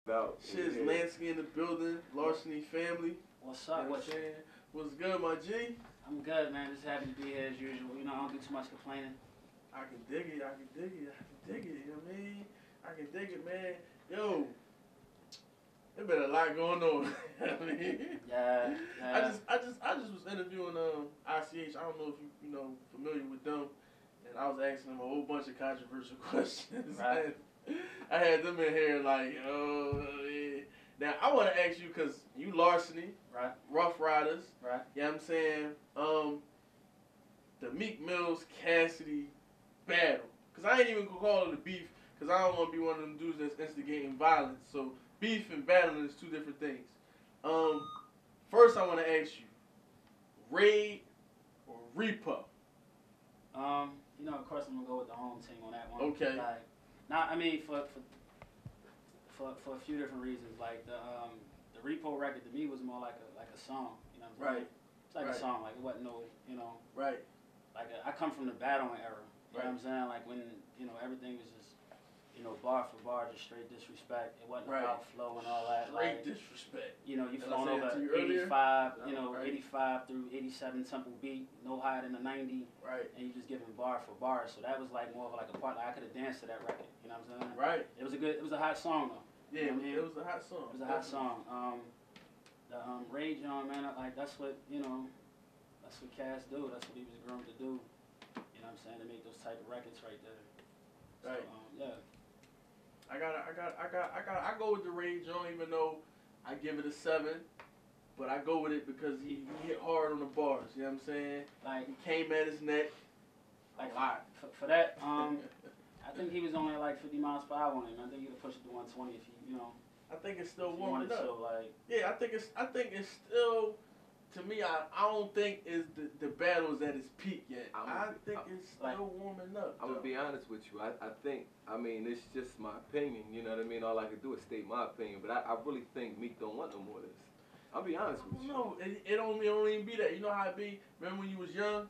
Shiz Lansky in the building, Larsiny family. What's up? What's saying? What's good, my G? I'm good, man. Just happy to be here as usual. You know, I don't do too much complaining. I can dig it. I can dig it. I can dig it. You know what I mean? I can dig it, man. Yo, there been a lot going on. I mean, yeah. I just was interviewing ICH. I don't know if you know familiar with them, and I was asking them a whole bunch of controversial questions. Right. I had them in here like, oh, yeah. Now I want to ask you because you Larsiny, Right. Rough Riders, Right. You know what I'm saying? The Meek Mills Cassidy battle, because I ain't even gonna call it a beef, because I don't want to be one of them dudes that's instigating violence. So beef and battling is two different things. First I want to ask you, raid or repo? You know, of course I'm gonna go with the home team on that one. Okay. Like, I mean, for a few different reasons. Like the repo record to me was more like a song. You know what I'm saying? Right. It's like a song. Like it wasn't no, you know. Right. Like I come from the battling era. You know what I'm saying? Like when, you know, everything was just, you know, bar for bar, just straight disrespect. It wasn't about flow and all that. Straight like, disrespect. You know, you flowing over 85, you know, 85 through 87 tempo beat, no higher than a 90. Right. And you just giving bar for bar. So that was like more of like a part. Like I could have danced to that record. You know what I'm saying? Right. It was a hot song though. Yeah, you know it was a hot song. It was a hot song. The Rage on, man, like that's what, you know, that's what Cass do. That's what he was groomed to do. You know what I'm saying? To make those type of records right there. Right. So, yeah. I go with the Rage on, even though I give it a 7, but I go with it because he hit hard on the bars. You know what I'm saying? Like he came at his neck. Like a lot. For that, I think he was only at like 50 miles per hour on him. I think he would push it to 120 if he, you know. I think it's still warming up. So like, yeah, I think it's still. To me, I don't think the battle is at its peak yet. I think it's still warming up. I'm gonna be honest with you. I think, I mean, it's just my opinion. You know what I mean? All I can do is state my opinion. But I really think Meek don't want no more of this. I'll be honest with you. No, it don't even be that. You know how it be? Remember when you was young?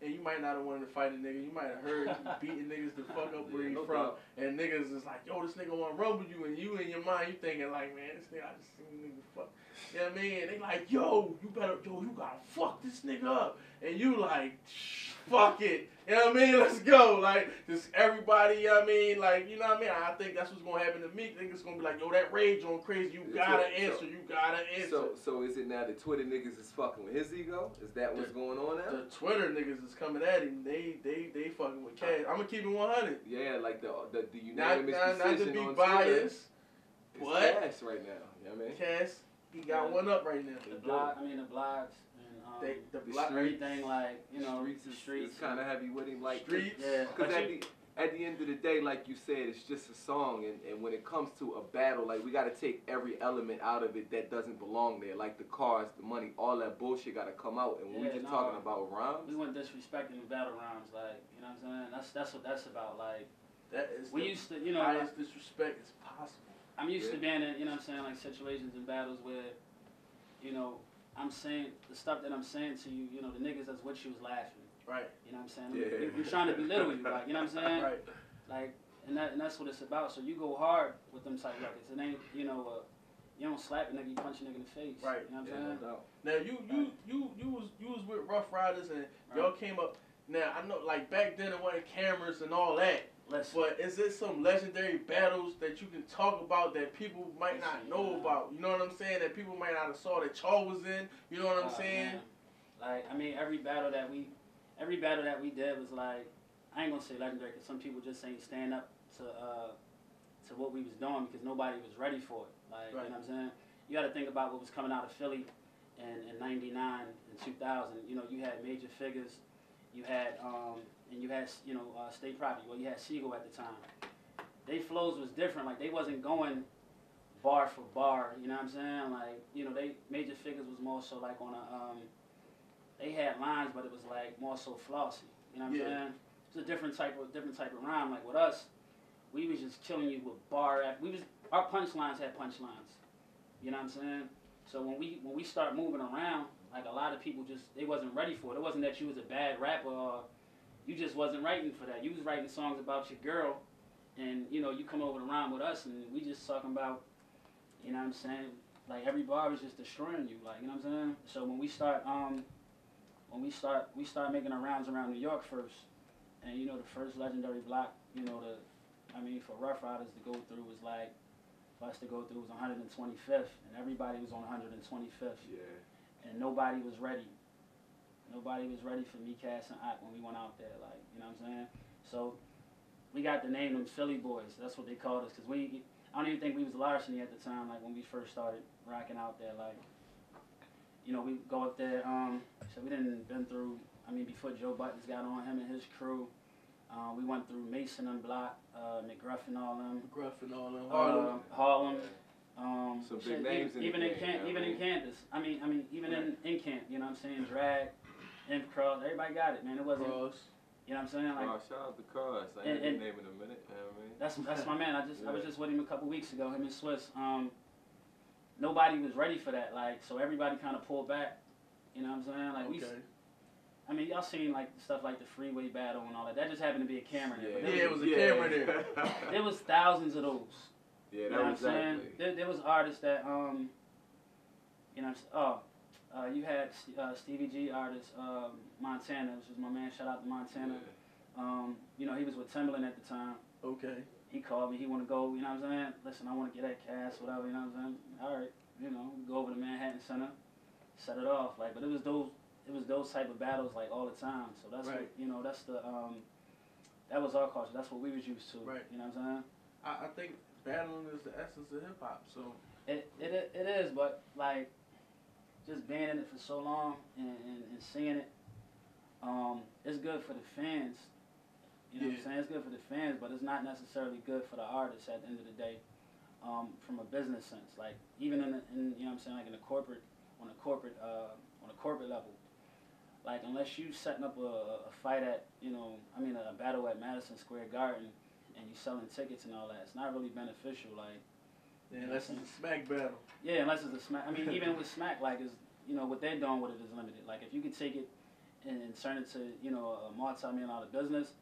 And you might not have wanted to fight a nigga. You might have heard beating niggas the fuck up where he's from. And niggas is like, yo, this nigga want to rumble you. And you in your mind, you thinking like, man, this nigga, I just seen nigga fuck. You know what I mean? And they like, yo, you gotta fuck this nigga up. And you like, fuck it. You know what I mean? Let's go. Like, just everybody, you know what I mean? Like, you know what I mean? I think that's what's going to happen to me. I think it's going to be like, yo, that Rage on crazy. You gotta answer. You gotta answer. So is it now the Twitter niggas is fucking with his ego? Is that what's going on now? The Twitter niggas is coming at him. They fucking with Cass. I'm going to keep it 100. Yeah, like the unanimous decision not to be on biased. What? Cass right now. You know what I mean? Cass, he got one up right now. The blogs. The everything, like, you know, streets kind of heavy with him, like streets. Yeah, because at the end of the day, like you said, it's just a song, and when it comes to a battle, like we got to take every element out of it that doesn't belong there, like the cars, the money, all that bullshit got to come out. And when we just talking about rhymes, we weren't disrespecting the battle rhymes, like, you know what I'm saying? That's what that's about. Like, that is we used to, you know, highest disrespect is possible. I'm used to being in, you know what I'm saying, like situations and battles where, you know, I'm saying the stuff that I'm saying to you, you know, the niggas that's with you was laughing. Right. You know what I'm saying? Yeah. We're trying to belittle you, like, you know what I'm saying? Right. Like, and that's what it's about. So you go hard with them type records. It ain't, you know, you don't slap a nigga, you punch a nigga in the face. Right. You know what I'm saying? No. Now you was with Rough Riders and y'all came up. Now I know, like back then it wasn't cameras and all that. But is there some legendary battles that you can talk about that people might not know about? You know what I'm saying? That people might not have saw that y'all was in. You know what I'm saying? Man. Like, I mean, every battle that we did was like, I ain't gonna say legendary because some people just ain't stand up to what we was doing because nobody was ready for it. Like, you know what I'm saying? You got to think about what was coming out of Philly in '99 and 2000. You know, you had major figures. You had you know, State Property. Well, you had Siegel at the time. They flows was different. Like, they wasn't going bar for bar. You know what I'm saying? Like, you know, they major figures was more so like on a they had lines, but it was like more so flossy. You know what I'm saying? It's a different type of rhyme. Like with us, we was just killing you with bar. Our punchlines had punchlines. You know what I'm saying? So when we start moving around, like a lot of people they wasn't ready for it. It wasn't that you was a bad rapper or you just wasn't writing for that. You was writing songs about your girl, and you know you come over to rhyme with us, and we just talking about You know what I'm saying? Like every bar was just destroying you. Like, you know what I'm saying? So when we start making our rounds around New York first, and you know the first legendary block, you know for Rough Riders to go through was like, for us to go through was 125th, and everybody was on 125th. Yeah. And nobody was ready. Nobody was ready for me, Cass, and Ike when we went out there. Like, you know what I'm saying? So we got the name them Philly Boys. That's what they called us, because I don't even think we was Larsiny at the time. Like when we first started rocking out there, like, you know, we go up there. So we didn't been through. I mean, before Joe Buttons got on, him and his crew. We went through Mason and Block, McGruff and all them. Harlem. Some big names even in campus. I mean, even in camp. You know what I'm saying? Drag, Imp Cross. Everybody got it, man. It wasn't. Cross. You know what I'm saying? Like, shout out to Cross. I ain't name in a minute. You know what I mean? That's my man. I was just with him a couple weeks ago. Him and Swiss. Nobody was ready for that. Like, so everybody kind of pulled back. You know what I'm saying? Like I mean, y'all seen like stuff like the freeway battle and all that. That just happened to be a camera there. Yeah, it was a camera there. There was thousands of those. Yeah, you know what I'm saying? There was artists that you know, you had Stevie G artist Montana, which was my man. Shout out to Montana. Yeah. You know, he was with Timberland at the time. Okay. He called me. He want to go. You know what I'm saying? Listen, I want to get that Cass, whatever. You know what I'm saying? All right. You know, we go over to Manhattan Center, set it off. Like, but it was those type of battles like all the time. So that's right. what, you know, that's the that was our culture. That's what we was used to. Right. You know what I'm saying? I think battling is the essence of hip hop. So it is, but like just being in it for so long and seeing it, it's good for the fans. You know what I'm saying? It's good for the fans, but it's not necessarily good for the artists at the end of the day. From a business sense, like even in you know what I'm saying, like in a corporate on a corporate level, like unless you setting up a fight at a battle at Madison Square Garden and you selling tickets and all that, it's not really beneficial. Like unless it's a smack battle. Yeah, unless it's a smack. I mean, even with smack, like is what they're doing with it is limited. Like if you could take it and turn it to a multi-million-dollar business.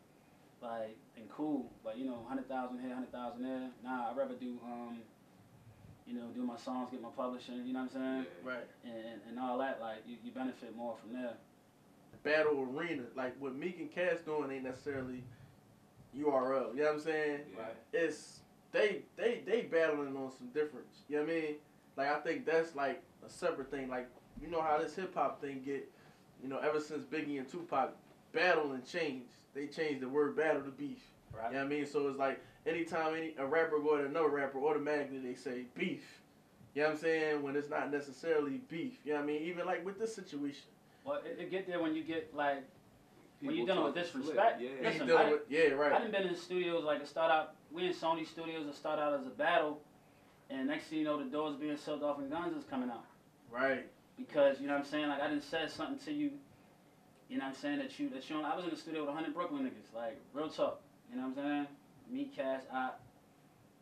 Like, and cool, but 100,000 here, 100,000 there. Nah, I'd rather do, do my songs, get my publishing, you know what I'm saying? Yeah. Right. And all that, like, you benefit more from there. The battle arena, like what Meek and Cass doing ain't necessarily URL, you know what I'm saying? Yeah. Right. It's, they battling on some difference, you know what I mean? Like, I think that's like a separate thing. Like, you know how this hip-hop thing get, ever since Biggie and Tupac, battling changed. They changed the word battle to beef. Right. You know what I mean? So it's like anytime a rapper go at another rapper, automatically they say beef. You know what I'm saying? When it's not necessarily beef. You know what I mean? Even like with this situation. Well, it get there when you get like, when you're People dealing with disrespect. Yeah. Listen, right. I done been in the studios, like we in Sony studios, it start out as a battle, and next thing you know, the doors being sealed off and guns is coming out. Right. Because, you know what I'm saying? Like, I done said something to you. You know what I'm saying? That you I was in the studio with 100 Brooklyn niggas, like, real talk. You know what I'm saying? Me, Cass,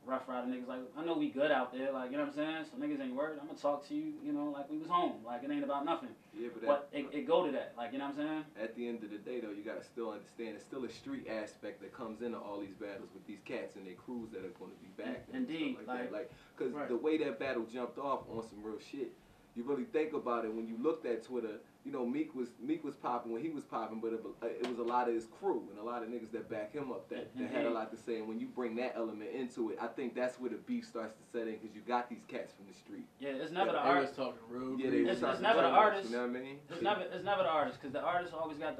Rough Rider niggas, like, I know we good out there, like, you know what I'm saying? So niggas ain't worried. I'm gonna talk to you, like we was home. Like, it ain't about nothing. Yeah, but it go to that, like, you know what I'm saying? At the end of the day, though, you gotta still understand, it's still a street aspect that comes into all these battles with these cats and their crews that are gonna be back. Indeed. Because the way that battle jumped off on some real shit, you really think about it when you looked at Twitter. Meek was popping when he was popping, but it was a lot of his crew and a lot of niggas that back him up that had a lot to say. And when you bring that element into it, I think that's where the beef starts to set in, because you got these cats from the street. Yeah, it's never the artist. They was talking rude. Yeah, it's never the artist. You know what I mean? It's never the artist, because the artists always got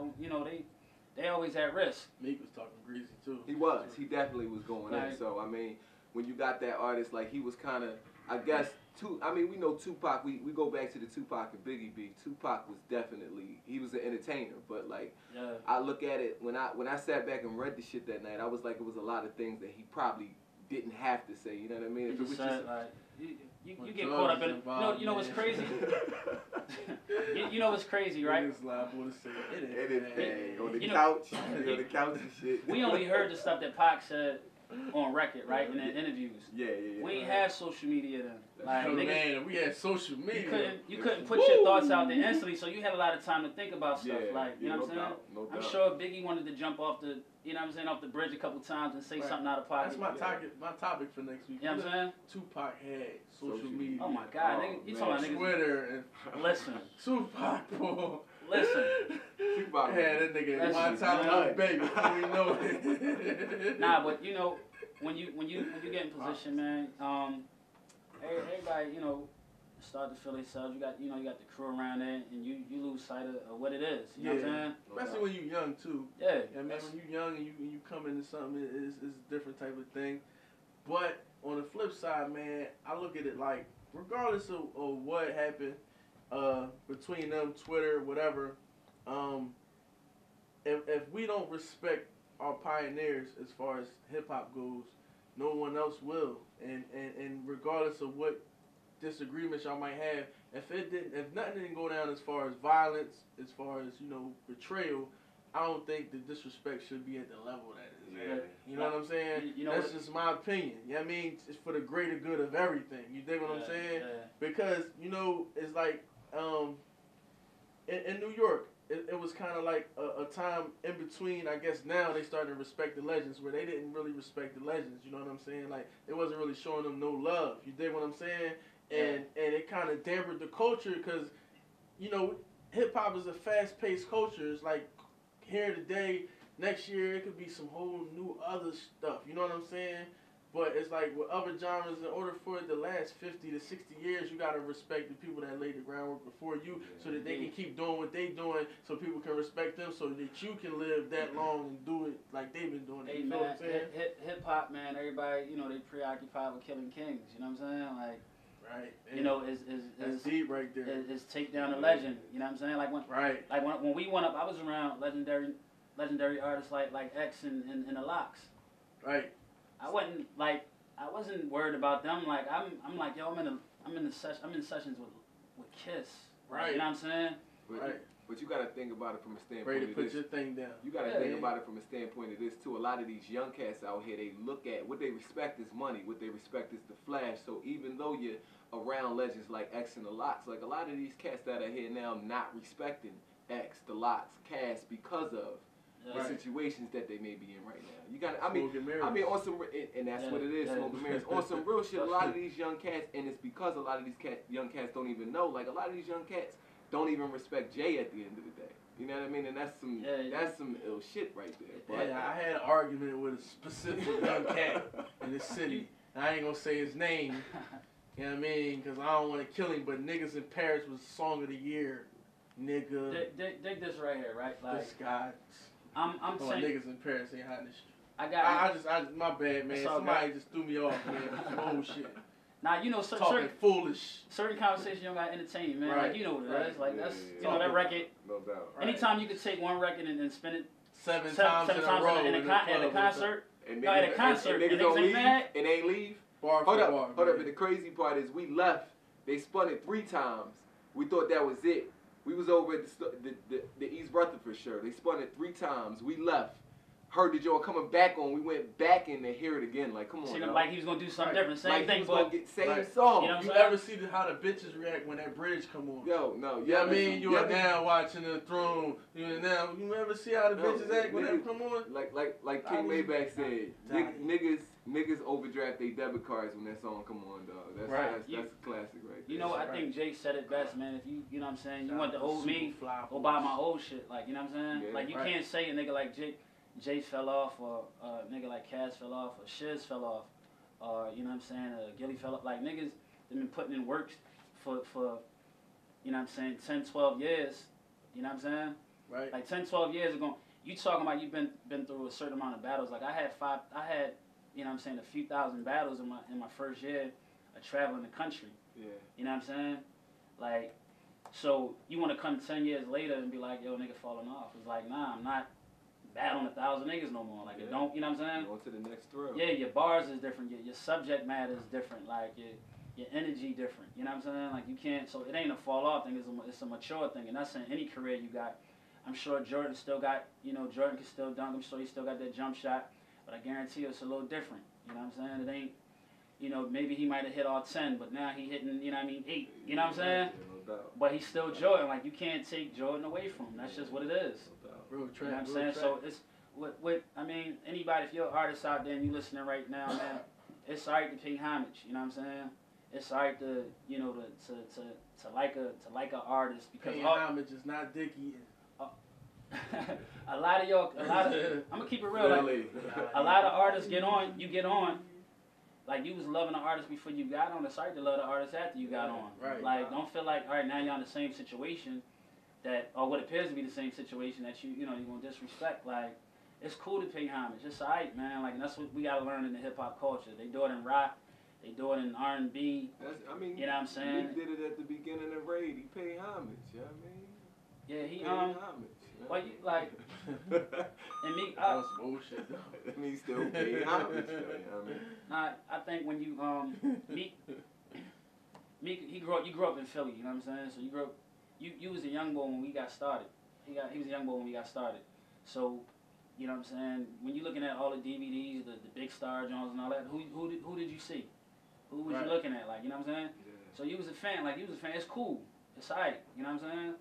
they always at risk. Meek was talking greasy too. He was. He definitely was going in. So I mean, when you got that artist, like he was kind of, I guess. We know Tupac. We go back to the Tupac and Biggie beef. Tupac was definitely, he was an entertainer, but like I look at it when I sat back and read the shit that night, I was like, it was a lot of things that he probably didn't have to say. You know what I mean? If it was just like you get caught up in it. You know what's crazy? you know what's crazy, right? Anything on the couch, on the couch and shit. We only heard the stuff that Pac said on record, right? And in interviews. Yeah. We ain't have social media then. Like, niggas, man, we had social media. You couldn't put your thoughts out there instantly, so you had a lot of time to think about stuff. Like, you know what I'm saying? No doubt. I'm sure Biggie wanted to jump off the, you know what I'm saying, off the bridge a couple times and say something out of pocket. That's my topic for next week. You know what I'm saying? Tupac had social media. Oh my God, nigga, you talking about niggas? Twitter and listen. Tupac, boy. Listen. Tupac. Yeah, that nigga one time out baby. We know it. Nah, but you know, when you get in position, man, everybody, you know, start to feel themselves. You got the crew around there, and you lose sight of what it is. You know what I'm saying? Especially when you're young too. Yeah. I mean, when you're young and you come into something, it's a different type of thing. But on the flip side, man, I look at it like, regardless of what happened between them, Twitter, whatever, if we don't respect our pioneers as far as hip hop goes, no one else will. And regardless of what disagreements y'all might have, if nothing didn't go down as far as violence, as far as, you know, betrayal, I don't think the disrespect should be at the level that it is. Yeah. You know what I'm saying? You know, that's just my opinion. You know what I mean? It's for the greater good of everything. You dig what I'm saying? Yeah. Because, you know, it's like in New York, it was kind of like a time in between. I guess now they starting to respect the legends, where they didn't really respect the legends. You know what I'm saying? Like, it wasn't really showing them no love. You dig what I'm saying? And it kind of dampened the culture because, you know, hip hop is a fast paced culture. It's like here today, next year it could be some whole new other stuff. You know what I'm saying? But it's like with other genres, in order for it to last 50 to 60 years, you got to respect the people that laid the groundwork before you, so that they can keep doing what they doing, so people can respect them, so that you can live that long and do it like they've been doing it. Hey, you know man, what I'm saying? hip hop, man, everybody, you know, they preoccupied with killing kings. You know what I'm saying? Like, right. You know, that's deep right there. Is take down a legend. You know what I'm saying? Like when we went up, I was around legendary artists like X and the Locks. Right. I wasn't worried about them. Like I'm like, yo, I'm in sessions with Kiss. Right. You know what I'm saying? But you got to think about it from a standpoint Ready to of put this. your thing down. You got to think about it from a standpoint of this too. A lot of these young cats out here, they look at what they respect is money. What they respect is the flash. So even though you're around legends like X and the Locks, like a lot of these cats that are here now not respecting X, the Locks, Cass because of the situations that they may be in right now. You got, I mean, on some, and that's what it is, smoking mirrors. On some real shit, a lot of these young cats, and it's because a lot of these young cats don't even know. Like a lot of these young cats don't even respect Jay at the end of the day. You know what I mean? And that's some ill shit right there. But I had an argument with a specific young cat in the city. I ain't gonna say his name. You know what I mean? Because I don't want to kill him. But Niggas in Paris was Song of the Year. Nigga. Dig this right here, right? Like, this guy. I'm saying Niggas in Paris ain't hot in the street. I just my bad, man. Somebody just threw me off, man. Some old shit. Now, you know, talking foolish. Certain conversations you don't got to entertain, man. Right. Like, you know what it is. Like, that's, you know, Talking that record. No doubt. Anytime you could take one record and spin it seven times in a row at a concert. And at a concert, and niggas ain't mad. And ain't leave. Hold up. But the crazy part is we left. They spun it 3 times. We thought that was it. We was over at the East Rutherford show. They spun it 3 times. We left. Heard the joint coming back on. We went back in to hear it again. Like, come on. See, like he was gonna do something different. Same like thing, he was gonna get same song. You know you ever see how the bitches react when that bridge come on? Yo, no. Yeah, I mean, you are now watching the throne. You ever see how the bitches act when that come on? Like King Maybach said, niggas overdraft their debit cards when that song come on, dog. That's a classic right there. You know, I think Jay said it best, man. If you know what I'm saying, you want the old me, go buy my old shit. Like, you know what I'm saying? Yeah, like, you can't say a nigga like Jay fell off, or a nigga like Cass fell off, or Shiz fell off, or, you know what I'm saying, Gilly fell off. Like, niggas, they've been putting in work for you know what I'm saying, 10, 12 years. You know what I'm saying? Right. Like 10, 12 years ago, you talking about you've been through a certain amount of battles. Like I had, you know what I'm saying, a few thousand battles in my first year of traveling the country. Yeah. You know what I'm saying? Like, so you want to come 10 years later and be like, yo, nigga falling off. It's like, nah, I'm not battling 1,000 niggas no more. Like, it don't, you know what I'm saying? Going to the next thrill. Yeah, your bars is different. Your subject matter is different. Like, your energy different. You know what I'm saying? Like, you can't, so it ain't a fall off thing. It's a mature thing. And that's in any career you got. I'm sure Jordan still got, you know, Jordan can still dunk. I'm sure he still got that jump shot. but I guarantee you it's a little different. You know what I'm saying? It ain't, you know, maybe he might have hit all 10, but now he hitting, you know what I mean, 8. You know what I'm saying? Yeah, no doubt. But he's still Jordan. Like, you can't take Jordan away from him. That's just what it is. No doubt. Real track, You know what I'm saying? So it's, I mean, anybody, if you're an artist out there and you listening right now, man, it's alright to pay homage. You know what I'm saying? It's alright to, you know, to like a artist because paying homage is not dick eating. I'm gonna keep it real. Like, a lot of artists get on. Like, you was loving the artist before you got on. It's hard to love the artist after you got on. Right. Like, don't feel like, all right, now you're in the same situation or what appears to be the same situation that you gonna disrespect. Like, it's cool to pay homage. It's alright, man. Like, and that's what we gotta learn in the hip hop culture. They do it in rock. They do it in R&B. I mean, you know what I'm saying? He did it at the beginning of Raid. He paid homage. You know what I mean? Yeah, he paid homage. Well, you, like, and Meek, that was bullshit though. I mean, he still paid homage though, you know what I mean? Nah, I think when you Meek, you grew up in Philly, you know what I'm saying? So you grew up, you was a young boy when we got started. He was a young boy when we got started. So, you know what I'm saying? When you're looking at all the DVDs, the Big Star Jones and all that, who did you see? Who was you looking at? Like, you know what I'm saying? Yeah. So you was a fan, it's cool. It's alright, you know what I'm saying?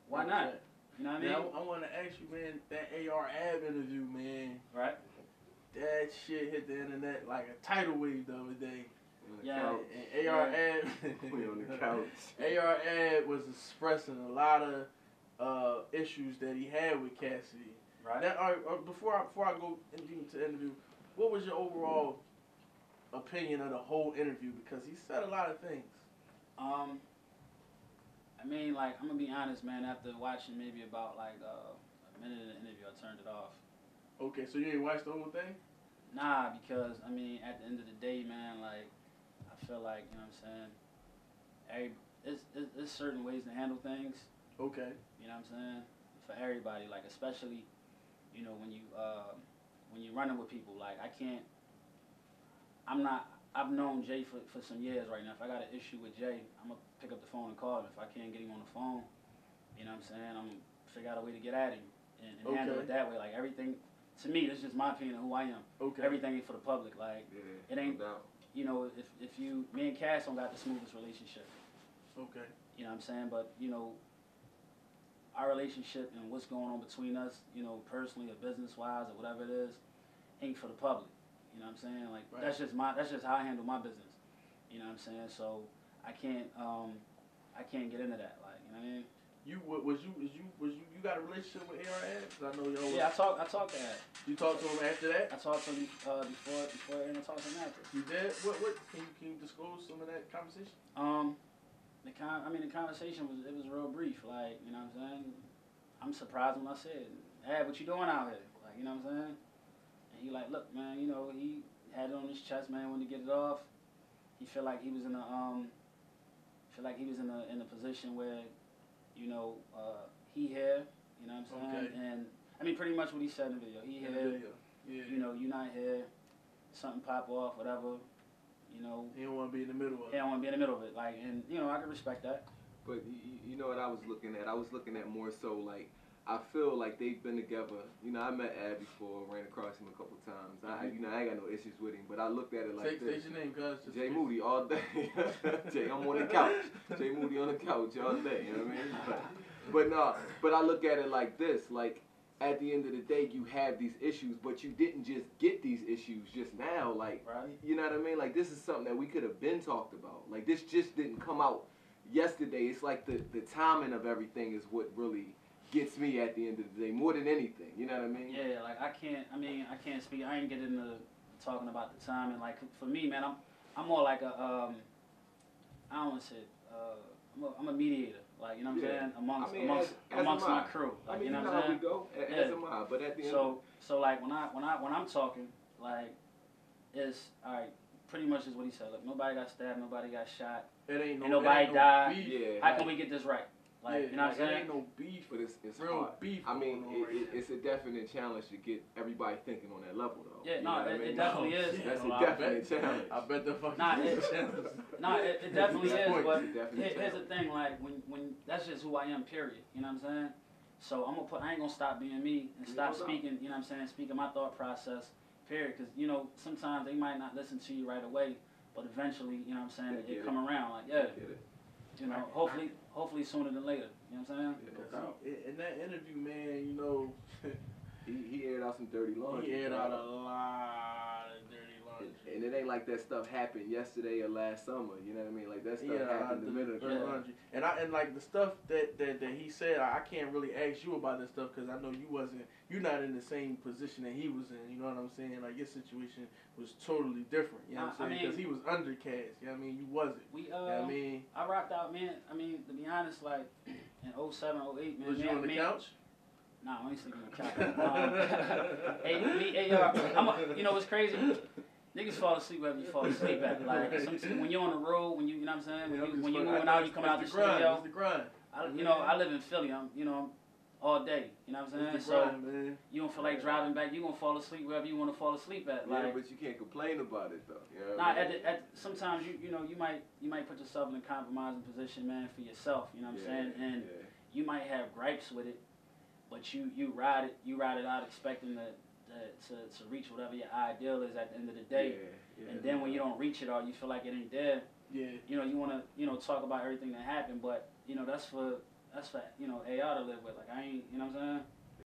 Why not? You know what I mean? Now, I want to ask you, man, that AR Ab interview, man. Right. That shit hit the internet like a tidal wave the other day. Yeah. And AR Ab, We on the couch. AR Ab was expressing a lot of issues that he had with Cassidy. Right. Now, before I go into the interview, what was your overall opinion of the whole interview? Because he said a lot of things. I mean, like, I'm gonna be honest, man. After watching maybe about like a minute of the interview, I turned it off. Okay, so you ain't watched the whole thing? Nah, because I mean, at the end of the day, man, like, I feel like, you know what I'm saying, there's certain ways to handle things. Okay. You know what I'm saying? For everybody, like, especially, you know, when you running with people, like, I've known Jay for some years right now. If I got an issue with Jay, I'm going to pick up the phone and call him. If I can't get him on the phone, you know what I'm saying, I'm going to figure out a way to get at him and handle it that way. Like, everything, to me, this is just my opinion of who I am. Okay. Everything ain't for the public. Like, it ain't, No doubt. you know, if me and Cass don't got the smoothest relationship. Okay. You know what I'm saying? But, you know, our relationship and what's going on between us, you know, personally or business-wise or whatever it is, ain't for the public. You know what I'm saying? Like, that's just how I handle my business. You know what I'm saying? So I can't get into that. Like, you know what I mean? You got a relationship with AR? Cause I know y'all. Yeah, I talked to Ad. You talked to him after that? I talked to him before and I talked to him after. You did? What can you disclose some of that conversation? The conversation was real brief. Like, you know what I'm saying? I'm surprised when I said, Ad, what you doing out here? Like, you know what I'm saying? And he like, look, man, you know, he had it on his chest, man, wanted to get it off. He felt like he was in a position where, you know, he here, you know what I'm saying? Okay. And I mean, pretty much what he said in the video. He here, Yeah. you know, you not here, something pop off, whatever, you know. He don't want to be in the middle of it. He don't want to be in the middle of it, like, and you know, I can respect that. But you know what I was looking at? I was looking at more so like, I feel like they've been together. You know, I met Ab before, ran across him a couple times. I ain't got no issues with him, but I looked at it like this. Say your name, cuz. Jay Moody all day. Jay, I'm on the couch. Jay Moody on the couch all day. You know what I mean? But I look at it like this. Like, at the end of the day, you have these issues, but you didn't just get these issues just now. Like, you know what I mean? Like, this is something that we could have been talked about. Like, this just didn't come out yesterday. It's like the timing of everything is what really gets me at the end of the day, more than anything. You know what I mean? Yeah, like I can't speak. I ain't getting into talking about the time, and like for me, man, I'm more like I don't want to say I'm a mediator. Like, you know what I'm saying, amongst my crew. Like, you know what I'm saying? We go as am I, but at the end. So like when I'm talking, like, it's all right. Pretty much is what he said. Look, nobody got stabbed, nobody got shot, and nobody died. Yeah. How can we get this right? Like, you know what I'm saying? It ain't no beef, but it's real hard. beef. I mean, it's a definite challenge to get everybody thinking on that level, though. Yeah, no, it definitely is. That's a definite challenge. I bet the fucking it definitely is. But here's the challenge. thing, like when that's just who I am. Period. You know what I'm saying? So I ain't gonna stop being me and stop speaking. You know what I'm saying? Speaking my thought process Period. Because, you know, sometimes they might not listen to you right away, but eventually, you know what I'm saying, it come around. Like, yeah. You know, hopefully sooner than later. You know what I'm saying? Yeah, no in that interview, man, you know, he aired out some dirty laundry. He aired out a lot of dirty laundry. And it ain't like that stuff happened yesterday or last summer. You know what I mean? Like that stuff happened a minute ago. Laundry. And like the stuff that he said, I can't really ask you about this stuff because I know you're not in the same position that he was in. You know what I'm saying? Like your situation was totally different. You know what I'm saying? Because he was undercast. You know what I mean? You wasn't. You know what I mean? I rocked out, man. I mean, to be honest, like in 07, 08, man. Was you on the couch? Nah, I ain't sleeping on the couch. You know what's crazy? Niggas fall asleep wherever you fall asleep at. Like when you're on the road, when you know what I'm saying, when you moving out, you coming out the studio. It's the grind. I live in Philly. I'm all day. You know what I'm saying? So you don't feel like driving back. You gonna fall asleep wherever you want to fall asleep at. Like, yeah, but you can't complain about it though. You know sometimes you might put yourself in a compromising position, man, for yourself. You know what I'm saying? And you might have gripes with it, but you ride it out expecting to reach whatever your ideal is at the end of the day. And then when you don't reach it or you feel like it ain't there, you know, you want to talk about everything that happened, but you know that's for AR to live with. Like I ain't, you know what I'm saying?